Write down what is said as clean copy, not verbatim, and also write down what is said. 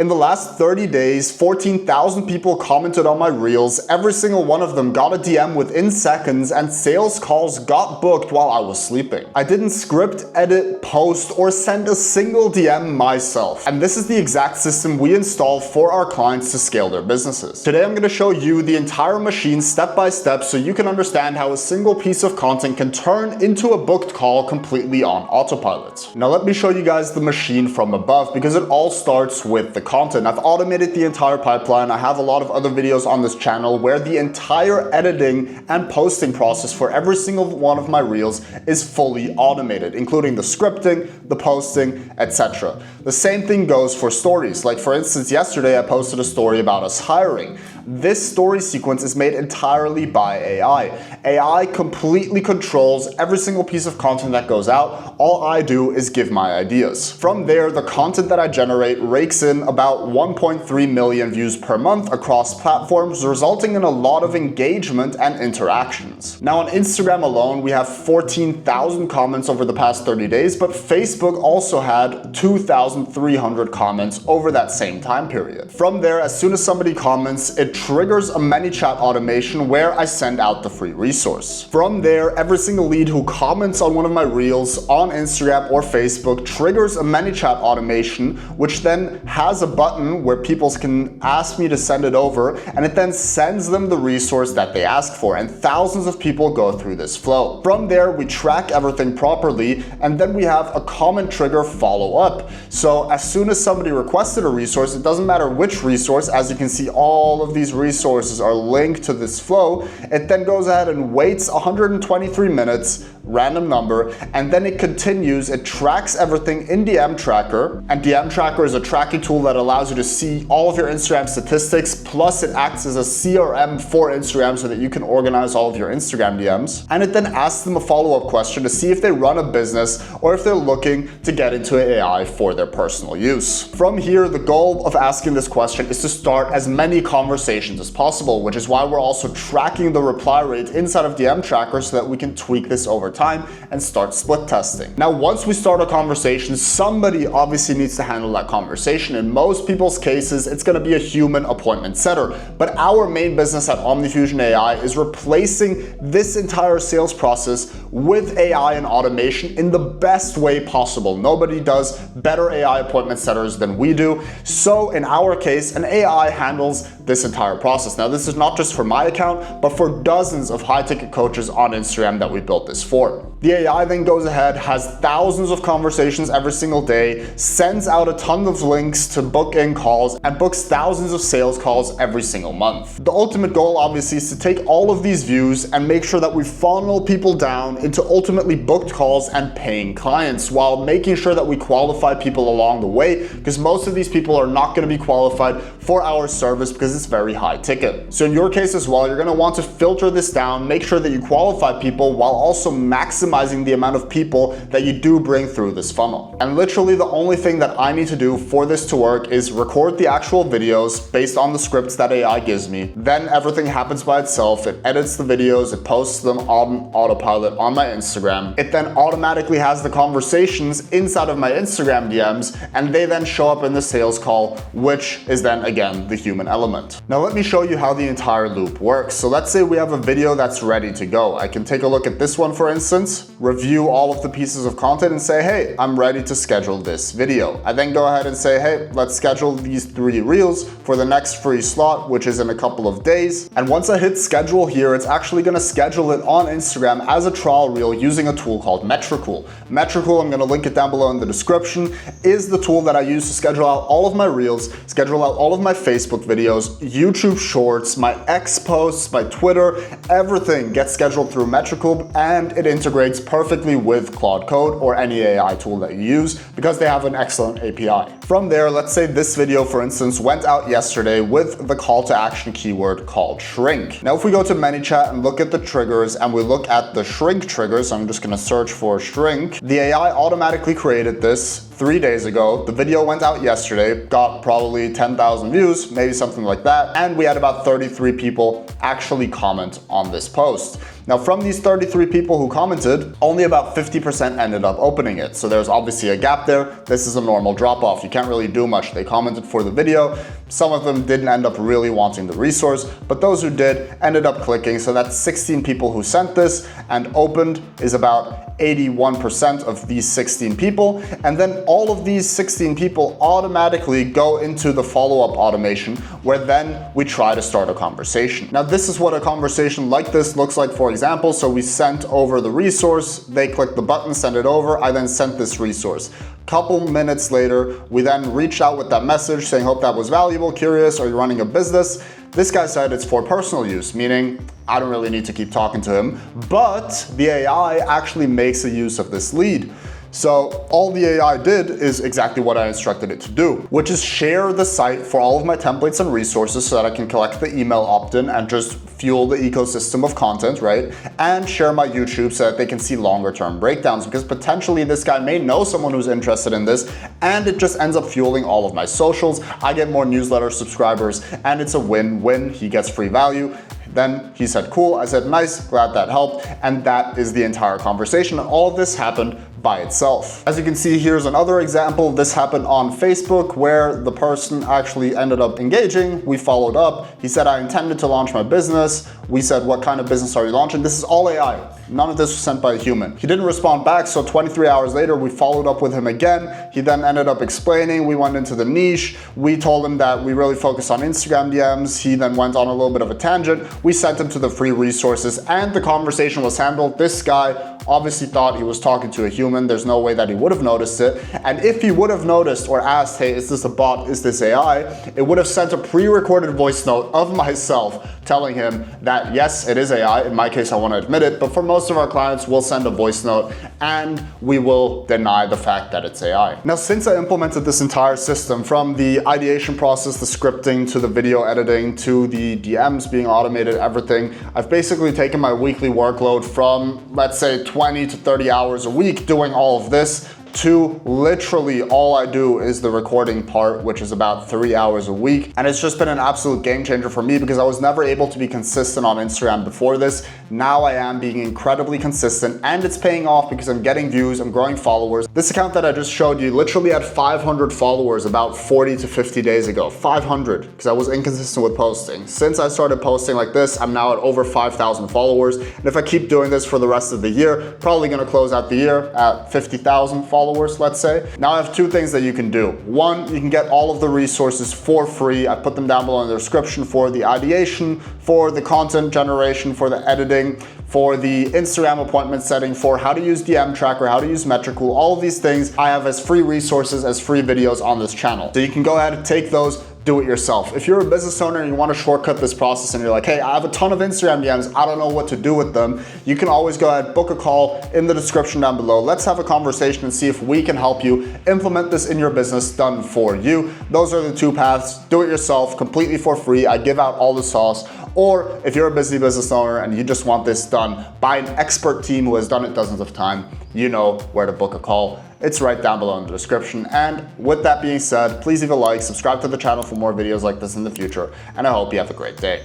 In the last 30 days, 14,000 people commented on my reels, every single one of them got a DM within seconds, and sales calls got booked while I was sleeping. I didn't script, edit, post, or send a single DM myself. And this is the exact system we install for our clients to scale their businesses. Today I'm going to show you the entire machine step by step so you can understand how a single piece of content can turn into a booked call completely on autopilot. Now let me show you guys the machine from above, because it all starts with the content. I've automated the entire pipeline. I have a lot of other videos on this channel where the entire editing and posting process for every single one of my reels is fully automated, including the scripting, the posting, etc. The same thing goes for stories. Like for instance, yesterday I posted a story about us hiring. This story sequence is made entirely by AI. AI completely controls every single piece of content that goes out. All I do is give my ideas. From there, the content that I generate rakes in about 1.3 million views per month across platforms, resulting in a lot of engagement and interactions. Now on Instagram alone, we have 14,000 comments over the past 30 days, but Facebook also had 2,300 comments over that same time period. From there, as soon as somebody comments, it triggers a ManyChat automation where I send out the free resource. From there, every single lead who comments on one of my reels on Instagram or Facebook triggers a ManyChat automation, which then has a button where people can ask me to send it over, and it then sends them the resource that they ask for, and thousands of people go through this flow. From there, we track everything properly, and then we have a comment trigger follow-up. So as soon as somebody requested a resource, it doesn't matter which resource, as you can see all of these resources are linked to this flow, it then goes ahead and waits 123 minutes, random number, and then it continues. It tracks everything in DM Tracker, and DM Tracker is a tracking tool that allows you to see all of your Instagram statistics, plus it acts as a CRM for Instagram so that you can organize all of your Instagram DMs. And it then asks them a follow-up question to see if they run a business or if they're looking to get into AI for their personal use. From here, the goal of asking this question is to start as many conversations as possible, which is why we're also tracking the reply rate inside of DM Tracker so that we can tweak this over time and start split testing. Now, once we start a conversation, somebody obviously needs to handle that conversation. In most people's cases, it's going to be a human appointment setter. But our main business at OmniFusion AI is replacing this entire sales process with AI and automation in the best way possible. Nobody does better AI appointment setters than we do. So in our case, an AI handles this entire process. Now, this is not just for my account, but for dozens of high-ticket coaches on Instagram that we built this for. The AI then goes ahead, has thousands of conversations every single day, sends out a ton of links to book in calls, and books thousands of sales calls every single month. The ultimate goal, obviously, is to take all of these views and make sure that we funnel people down into ultimately booked calls and paying clients, while making sure that we qualify people along the way, because most of these people are not going to be qualified for our service because it's very high ticket. So in your case as well, you're going to want to filter this down, make sure that you qualify people while also maximizing the amount of people that you do bring through this funnel. And literally the only thing that I need to do for this to work is record the actual videos based on the scripts that AI gives me. Then everything happens by itself. It edits the videos, it posts them on autopilot on my Instagram. It then automatically has the conversations inside of my Instagram DMs, and they then show up in the sales call, which is then again the human element. Now let me show you how the entire loop works. So let's say we have a video that's ready to go. I can take a look at this one, for instance, review all of the pieces of content and say, hey, I'm ready to schedule this video. I then go ahead and say, hey, let's schedule these 3 reels for the next free slot, which is in a couple of days. And once I hit schedule here, it's actually going to schedule it on Instagram as a trial reel using a tool called Metricool. Metricool, I'm going to link it down below in the description, is the tool that I use to schedule out all of my reels, schedule out all of my Facebook videos, YouTube shorts, my X posts, my Twitter, everything gets scheduled through Metricool, and it integrates perfectly with Claude Code or any AI tool that you use because they have an excellent API. From there, let's say this video, for instance, went out yesterday with the call to action keyword called shrink. Now, if we go to ManyChat and look at the triggers and we look at the shrink triggers, so I'm just going to search for shrink. The AI automatically created this 3 days ago. The video went out yesterday, got probably 10,000 views, maybe something like that, and we had about 33 people actually comment on this post. Now from these 33 people who commented, only about 50% ended up opening it. So there's obviously a gap there. This is a normal drop off. You can't really do much. They commented for the video. Some of them didn't end up really wanting the resource, but those who did ended up clicking. So that's 16 people who sent this, and opened is about 81% of these 16 people. And then all of these 16 people automatically go into the follow-up automation, where then we try to start a conversation. Now this is what a conversation like this looks like, for example. So we sent over the resource, they clicked the button, send it over, I then sent this resource. Couple minutes later, we then reached out with that message saying, hope that was valuable, curious, are you running a business? This guy said it's for personal use, meaning I don't really need to keep talking to him, but the AI actually makes a use of this lead. So all the AI did is exactly what I instructed it to do, which is share the site for all of my templates and resources so that I can collect the email opt-in and just fuel the ecosystem of content, right? And share my YouTube so that they can see longer term breakdowns, because potentially this guy may know someone who's interested in this, and it just ends up fueling all of my socials. I get more newsletter subscribers, and it's a win-win. He gets free value. Then he said, cool. I said, nice, glad that helped. And that is the entire conversation. And all of this happened by itself. As you can see, here's another example. This happened on Facebook, where the person actually ended up engaging. We followed up. He said, I intended to launch my business. We said, what kind of business are you launching? This is all AI. None of this was sent by a human. He didn't respond back, so 23 hours later, we followed up with him again. He then ended up explaining. We went into the niche. We told him that we really focus on Instagram DMs. He then went on a little bit of a tangent. We sent him to the free resources, and the conversation was handled. This guy obviously thought he was talking to a human. There's no way that he would have noticed it. And if he would have noticed or asked, hey, is this a bot? Is this AI? It would have sent a pre-recorded voice note of myself telling him that yes, it is AI. In my case, I want to admit it, but for most of our clients, we'll send a voice note and we will deny the fact that it's AI. Now, since I implemented this entire system, from the ideation process, the scripting, to the video editing, to the DMs being automated, everything, I've basically taken my weekly workload from, let's say, 20 to 30 hours a week doing all of this, to literally all I do is the recording part, which is about 3 hours a week. And it's just been an absolute game changer for me, because I was never able to be consistent on Instagram before this. Now I am being incredibly consistent, and it's paying off because I'm getting views, I'm growing followers. This account that I just showed you literally had 500 followers about 40 to 50 days ago. 500, because I was inconsistent with posting. Since I started posting like this, I'm now at over 5,000 followers. And if I keep doing this for the rest of the year, probably gonna close out the year at 50,000 followers, let's say. Now I have two things that you can do. One, you can get all of the resources for free. I put them down below in the description, for the ideation, for the content generation, for the editing, for the Instagram appointment setting, for how to use DM Tracker, how to use Metricool. All of these things I have as free resources, as free videos on this channel. So you can go ahead and take those, do it yourself. If you're a business owner and you want to shortcut this process and you're like, hey, I have a ton of Instagram DMs, I don't know what to do with them, you can always go ahead, book a call in the description down below. Let's have a conversation and see if we can help you implement this in your business, done for you. Those are the two paths. Do it yourself, completely for free. I give out all the sauce. Or if you're a busy business owner and you just want this done by an expert team who has done it dozens of times, you know where to book a call. It's right down below in the description. And with that being said, please leave a like, subscribe to the channel for more videos like this in the future, and I hope you have a great day.